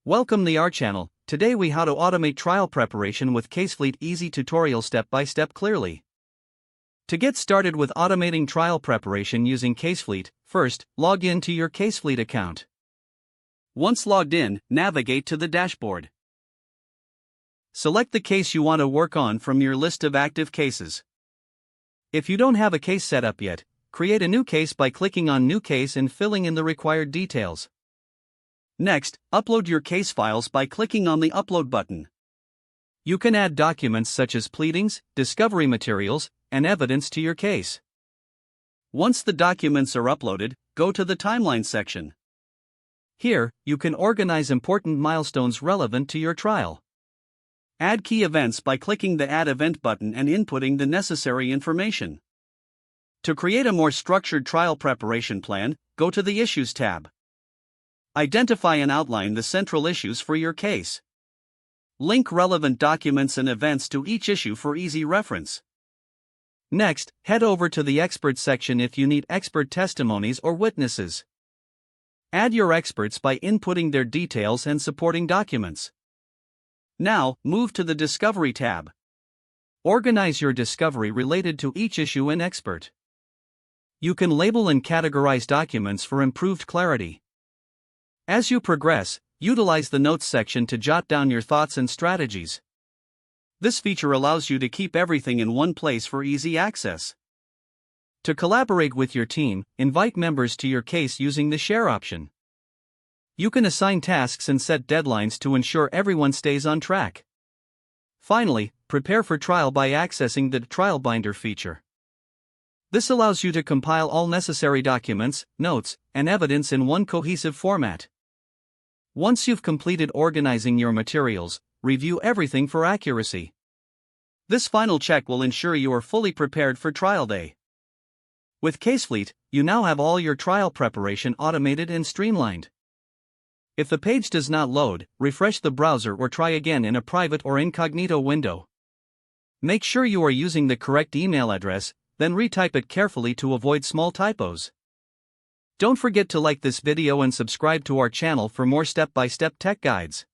Welcome to our channel. Today we how to automate trial preparation with CaseFleet easy tutorial step by step clearly. To get started with automating trial preparation using CaseFleet, first, log in to your CaseFleet account. Once logged in, navigate to the dashboard. Select the case you want to work on from your list of active cases. If you don't have a case set up yet, create a new case by clicking on New Case and filling in the required details. Next, upload your case files by clicking on the Upload button. You can add documents such as pleadings, discovery materials, and evidence to your case. Once the documents are uploaded, go to the Timeline section. Here, you can organize important milestones relevant to your trial. Add key events by clicking the Add Event button and inputting the necessary information. To create a more structured trial preparation plan, go to the Issues tab. Identify and outline the central issues for your case. Link relevant documents and events to each issue for easy reference. Next, head over to the Experts section if you need expert testimonies or witnesses. Add your experts by inputting their details and supporting documents. Now, move to the Discovery tab. Organize your discovery related to each issue and expert. You can label and categorize documents for improved clarity. As you progress, utilize the Notes section to jot down your thoughts and strategies. This feature allows you to keep everything in one place for easy access. To collaborate with your team, invite members to your case using the Share option. You can assign tasks and set deadlines to ensure everyone stays on track. Finally, prepare for trial by accessing the Trial Binder feature. This allows you to compile all necessary documents, notes, and evidence in one cohesive format. Once you've completed organizing your materials, review everything for accuracy. This final check will ensure you are fully prepared for trial day. With CaseFleet, you now have all your trial preparation automated and streamlined. If the page does not load, refresh the browser or try again in a private or incognito window. Make sure you are using the correct email address, then retype it carefully to avoid small typos. Don't forget to like this video and subscribe to our channel for more step-by-step tech guides.